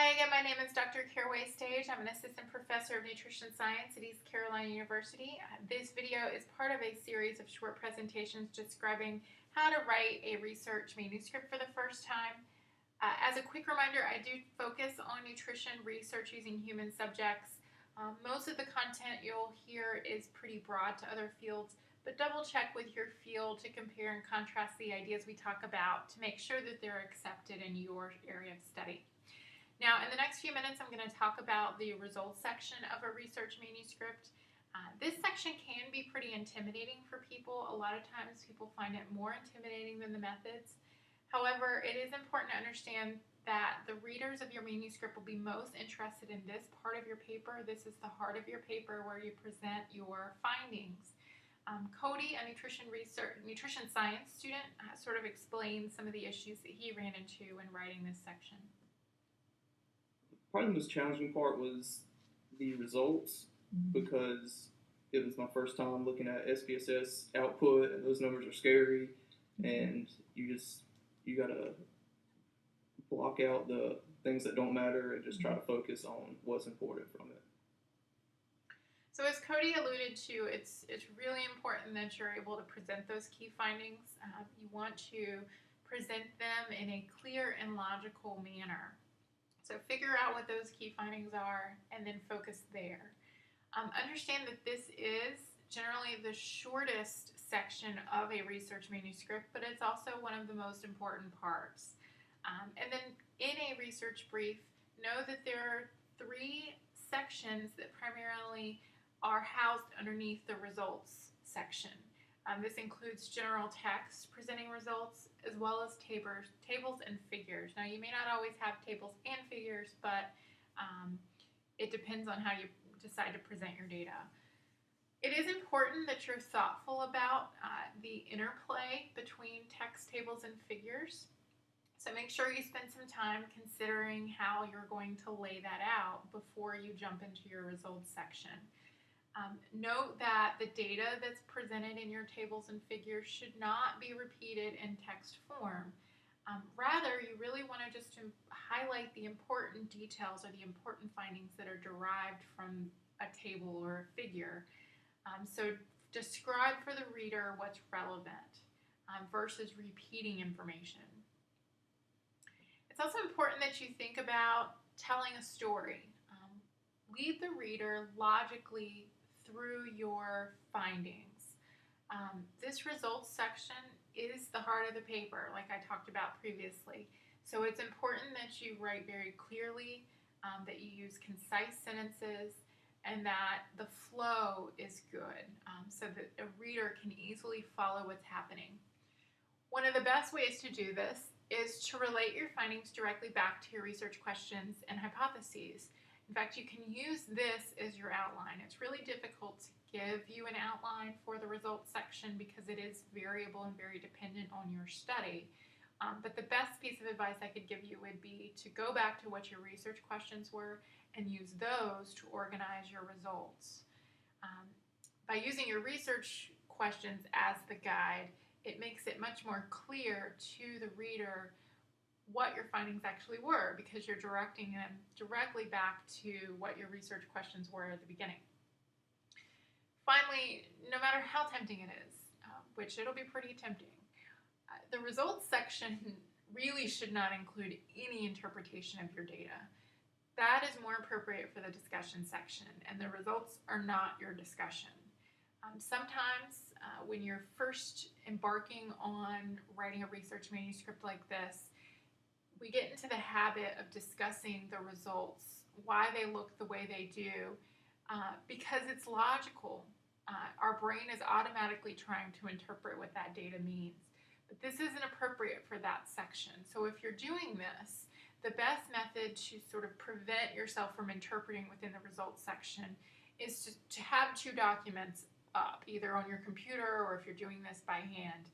Hi again, my name is Dr. Carraway-Stage. I'm an assistant professor of nutrition science at East Carolina University. This video is part of a series of short presentations describing how to write a research manuscript for the first time. As a quick reminder, I do focus on nutrition research using human subjects. Most of the content you'll hear is pretty broad to other fields, but double check with your field to compare and contrast the ideas we talk about to make sure that they're accepted in your area of study. Now, in the next few minutes, I'm going to talk about the results section of a research manuscript. This section can be pretty intimidating for people. A lot of times people find it more intimidating than the methods. However, it is important to understand that the readers of your manuscript will be most interested in this part of your paper. This is the heart of your paper where you present your findings. Cody, a nutrition science student, sort of explained some of the issues that he ran into when writing this section. Probably the most challenging part was the results because it was my first time looking at SPSS output, and those numbers are scary, and you gotta block out the things that don't matter and just try to focus on what's important from it. So as Cody alluded to, it's really important that you're able to present those key findings. You want to present them in a clear and logical manner. So figure out what those key findings are and then focus there. Understand that this is generally the shortest section of a research manuscript, but it's also one of the most important parts. And then in a research brief, know that there are 3 sections that primarily are housed underneath the results section. This includes general text presenting results as well as tables and figures. Now, you may not always have tables and figures, but it depends on how you decide to present your data. It is important that you're thoughtful about the interplay between text, tables, and figures. So make sure you spend some time considering how you're going to lay that out before you jump into your results section. Note that the data that's presented in your tables and figures should not be repeated in text form. Rather, you really want to just highlight the important details or the important findings that are derived from a table or a figure. So describe for the reader what's relevant versus repeating information. It's also important that you think about telling a story. Lead the reader logically through your findings. This results section is the heart of the paper, like I talked about previously. So it's important that you write very clearly, that you use concise sentences, and that the flow is good, so that a reader can easily follow what's happening. One of the best ways to do this is to relate your findings directly back to your research questions and hypotheses. In fact, you can use this as your outline. It's really difficult to give you an outline for the results section because it is variable and very dependent on your study. But the best piece of advice I could give you would be to go back to what your research questions were and use those to organize your results. By using your research questions as the guide, it makes it much more clear to the reader what your findings actually were, because you're directing them directly back to what your research questions were at the beginning. Finally, no matter how tempting it is, which it'll be pretty tempting, the results section really should not include any interpretation of your data. That is more appropriate for the discussion section, and the results are not your discussion. Sometimes when you're first embarking on writing a research manuscript like this, we get into the habit of discussing the results, why they look the way they do, because it's logical. Our brain is automatically trying to interpret what that data means. But this isn't appropriate for that section. So if you're doing this, the best method to sort of prevent yourself from interpreting within the results section is to have 2 documents up, either on your computer or if you're doing this by hand.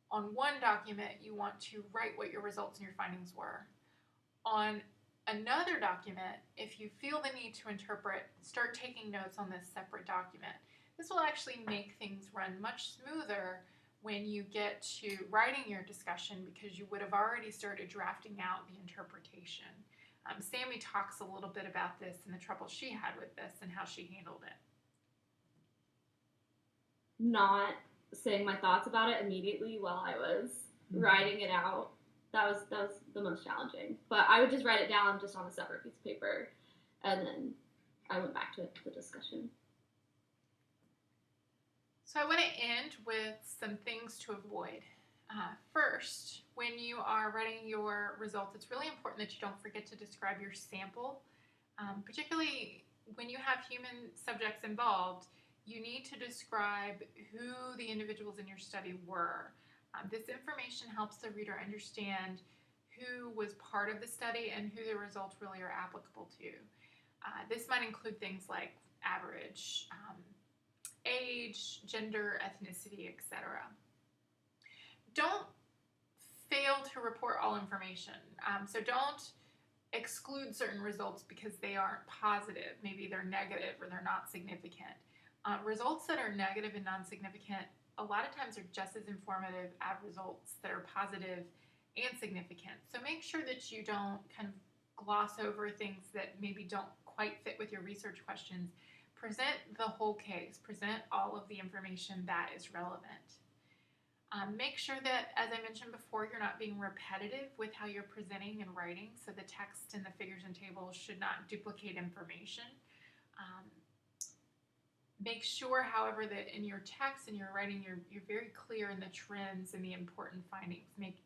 On one document, you want to write what your results and your findings were. On another document, if you feel the need to interpret, start taking notes on this separate document. This will actually make things run much smoother when you get to writing your discussion because you would have already started drafting out the interpretation. Sammy talks a little bit about this and the trouble she had with this and how she handled it. Not saying my thoughts about it immediately while I was writing it out. That was the most challenging. But I would just write it down just on a separate piece of paper, and then I went back to the discussion. So I want to end with some things to avoid. First, when you are writing your results, it's really important that you don't forget to describe your sample. Particularly when you have human subjects involved, you need to describe who the individuals in your study were. This information helps the reader understand who was part of the study and who the results really are applicable to. This might include things like average, age, gender, ethnicity, etc. Don't fail to report all information. So don't exclude certain results because they aren't positive. Maybe they're negative or they're not significant. Results that are negative and non-significant a lot of times are just as informative as results that are positive and significant. So make sure that you don't kind of gloss over things that maybe don't quite fit with your research questions. Present the whole case. Present all of the information that is relevant. Make sure that, as I mentioned before, you're not being repetitive with how you're presenting and writing, so the text and the figures and tables should not duplicate information. Make sure, however, that in your text and your writing, you're very clear in the trends and the important findings. Make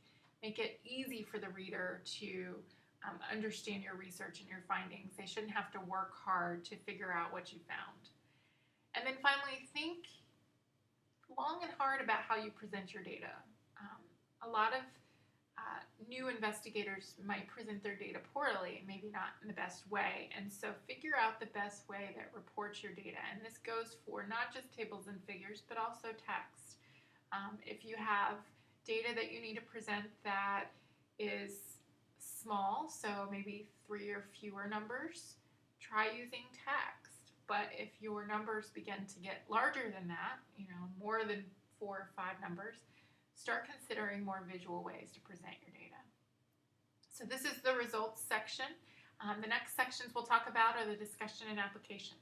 it easy for the reader to understand your research and your findings. They shouldn't have to work hard to figure out what you found. And then finally, think long and hard about how you present your data. A lot of new investigators might present their data poorly, maybe not in the best way, and so figure out the best way that reports your data. And this goes for not just tables and figures, but also text. If you have data that you need to present that is small, so maybe 3 or fewer numbers, try using text. But if your numbers begin to get larger than that, more than 4 or 5 numbers, start considering more visual ways to present your data. So this is the results section. The next sections we'll talk about are the discussion and application.